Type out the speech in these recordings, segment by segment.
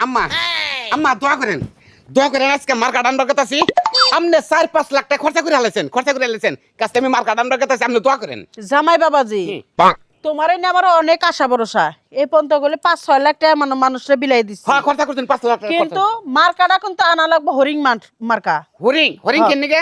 আম্মা আম্মা দোয়া করেন আজকে মার্কা ডান্ডার কথা আছি আপনি 4-5 লাখ টাকা খরচা করে আলেছেন কাছে আমি মার্কা ডান্ডার কথা আছি আপনি দোয়া করেন জামাই বাবাজি তোমার নিয়ে আমার অনেক আশা ভরসা এই পর্যন্ত গেলে 5-6 লাখ টাকা মানুষরা বিলাই দিচ্ছে হ্যাঁ খরচা করছেন 5 লাখ টাকা কিন্তু মার্কাটা কিন্তু আনা লাগবে হরিং মার্কা হরিং কেন নিকে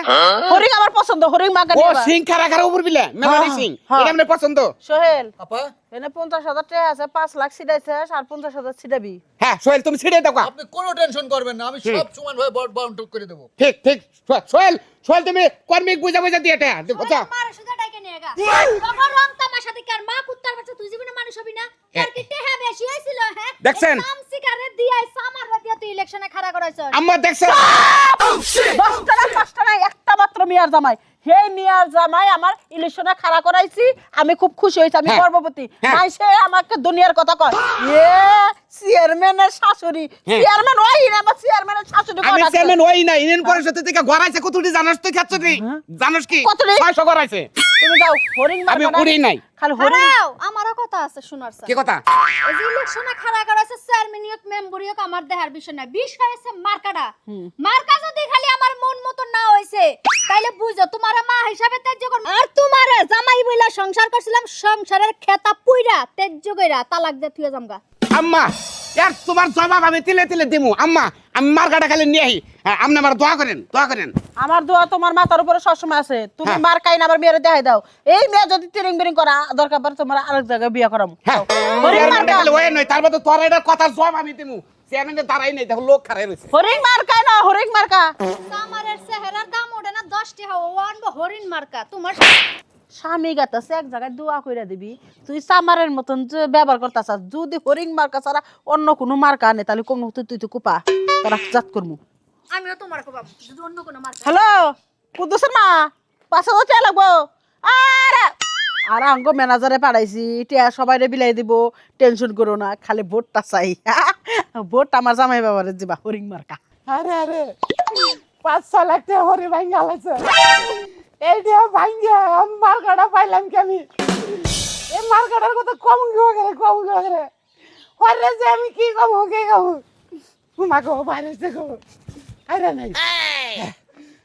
হরিং আমার পছন্দ হরিং মার্কা ও নিবা সিং খারা উপর বিলে মেলারি সিং এটা আমার পছন্দ সোহেল আপা এনে 50,000 টাকা আছে 5 লাখ ছিড়াইছে আর 50,000 ছিড়াবি হ্যাঁ সোহেল তুমি ছিড়ে দাও আপনি কোনো টেনশন করবেন না আমি সব সমানভাবে বন্টন করে দেব ঠিক সোহেল তুমি কর্মিক বুঝা দিয়ে এটা বুঝা মার সুদা ডাকে নিয়ে গা তখন রং তামাশা দেখে আর মা কুত্তার বাচ্চা তুই জীবনে মানুষ হবি না আর কি টেহা বেশি হইছিল হ্যাঁ দেখছেন? সামসিকারে দিয়াই সামাররে দিয়া তুই ইলেকশনে খাড়া করাইছস আম্মা দেখছেন 10 টাকা 5 টাকা একটা মাত্র মিয়ার জামাই হে মিয়ার জামাই আমার ইলেকশনে খাড়া করাইছি আমি খুব খুশি হইছি আমি হ্যাঁ। গর্ববতী হ্যাঁ। মাইসে আমাকে দুনিয়ার কথা কয় এ চেয়ারম্যানের শাশুড়ি হ্যাঁ। চেয়ারম্যান ওই না আমার চেয়ারম্যানের শাশুড়ি আমি কয় চেয়ারম্যান ওই না ইউনিয়ন পরিষদ থেকে গড়াইছে কতটি জানাস তুই খাচ্ছটি জানাস কি কতটি? 600 গড়াইছে তুমি যাও হরিং আমি মার্কা উড়ি নাই খালি হরিং হারাও আমারও কথা আছে শোনার স্যার কি কথা এই যে ইলেকশনে খাড়া করাইছে চেয়ারম্যানিয়ত মেম্বরিয়ত আমার দেহার বিষয় না বিষয় আছে মার্কাটা মার্কা যদি খালি আমার মন মতো না হইছে তাইলে বুঝো তোমার মা হিসাবে তেজ কর আর তোমার জামাই বইলা সংসার করছিলাম সংসারের খেতা পুইরা তেজ কইরা তালাক দে থুয়ে জামগা আম্মা यार তোমার জবাব আমি তিলে দিমু আম্মা আমি মার্কাটা খালি নিয়ে আই আপনি আমার দোয়া করেন আমার দোয়া তোমার মাথার উপরে সবসময় আছে তুমি হ্যাঁ। মার্কাই না আবার মেয়েরে দেখাই দাও এই মেয়ে যদি তিরিং বিরিং করা দরকার পড়ে তোমার আরেক জায়গায় বিয়ে করাম হ্যাঁ হরিং মার্কা খালি ওই নয় তার মধ্যে তোর এটা কথার জবাব আমি দিমু চেয়ারম্যানের দাঁড়াই নাই দেখো লোক খারাপ হইছে হরিং মার্কা না হরিং মার্কা সামারের চেহারার দাম ওঠে না 10 টাকা ওয়ান হরিণ মার্কা তোমার স্বামী গাতাছে এক জায়গায় দোয়া কইরা দিবি তুই সামারের মতন যে ব্যবহার করতাছ যদি হরিং মার্কা ছাড়া অন্য কোনো মার্কা আনে তাহলে কোন তুই তো কুপা তারা জাত করমু আমিও তোমার কবাম যদি অন্য কোনো মার্কা হ্যালো কুদ্দুসের মা 5,000 টাকা লাগবো আর আঙ্গ ম্যানেজারে পাঠাইছি টিয়া সবাইরে বিলাই দিব টেনশন করো না খালি ভোটটা চাই ভোট আমার জামাই বাবারে দিবা হরিং মার্কা আরে 5-6 লাখ টাকা হরে ভাঙ্গা লাগছে এইটা ভাঙ্গা আমি মার্কাটা পাইলাম কি আমি এই মার্কাটার কথা কম করে হরে যে আমি কি কম মাগো বাইরে যে কম আরে নাই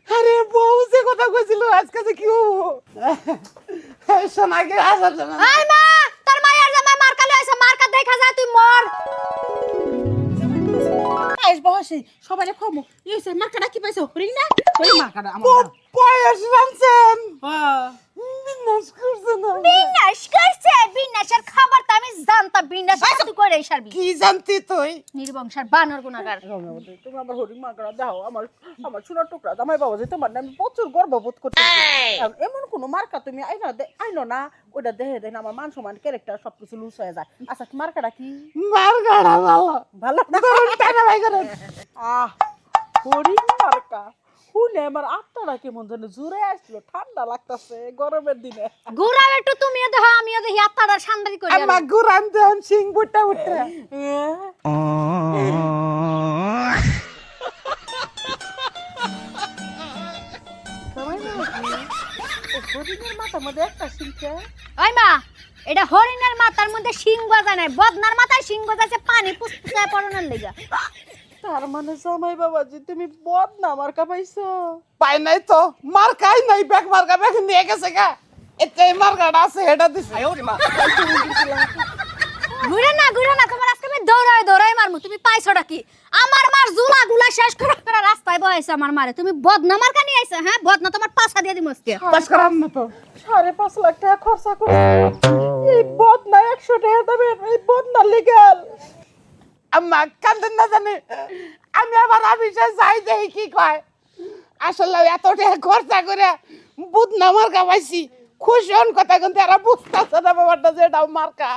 আরে বউ যে কথা কইছিল আজকে যে কি হবো সোনাকে আসার জন্য আই মা তোর মায়ের জামাই মার্কা লইছে মার্কা দেখা যায় তুই মর আইস বসে সবাইরে খমু ইসে মার্কাটা কি পাইছো হরিং না হরিং মার্কাটা আমার বয়স রামছেন হ্যাঁ বিনাশ করছে না বিনাশের খবর তো আমি জানতাম বিনাশ তুই করে সারবি কি জানতি তুই নির্বংশার বানর গুনাগার তুমি আমার হরিং মার্কাটা দাও আমার সোনার টুকরা জামাই বাবা যে তোমার নামে প্রচুর গর্ববোধ করতে এমন কোন মার্কা তুমি আইনো না ওটা দেখে আমার মান সম্মান ক্যারেক্টার সবকিছু লুজ হয়ে যায় আচ্ছা মার্কাটা কি মার্কাটা ভালো না টাকা ভাই করেন হরিং মার্কা শুনে আমার আত্মাটা কেমন যেন জুড়ে আসলো ঠান্ডা লাগতেছে গরমের দিনে ঘুরাও একটু তুমিও দেখো আমিও দেখি আত্মাটা সান্দারি করি আমা গুরান দেন সিং বুটা হরিণের মাথার মধ্যে একটা সিংকে ওই মা এটা হরিণের মাথার মধ্যে শিং গজা নাই বদনার মাথায় শিং গজাছে পানি পুষ্পুচায় পড়ানোর লেগা তার মানে জামাই বাবাজি তুমি বদনা মার্কা পাইছো পাই নাই তো মার্কাই নাই ব্যাগ মার্কা ব্যাগ নিয়ে গেছে গা এতে মার্কাটা আছে এটা দিছে ঘুরে না তোমার আজকে আমি দৌড়াই মারমু তুমি পাইছোটা কি আমার মার জুলা গুলা শেষ করে রাস্তায় বহাইছে আমার মারে তুমি বদনা মার্কা নিয়ে আইছো হ্যাঁ বদনা তোমার পাছা দিয়ে দিমু আজকে পাস করাম না তো 5.5 লাখ টাকা খরচা করে এই বদনা 100 টাকা দেবে এই বদনা লিগ্যাল আম্মা কান্দেন না জানে আমি আবার অফিসে যাই দেখি কি কয় আসলে এত টাকা খরচা করে বুধ না মার্কা পাইছি খুশি হন কথা কিন্তু এরা বুঝতেছে না ব্যাপারটা যে এটাও মার্কা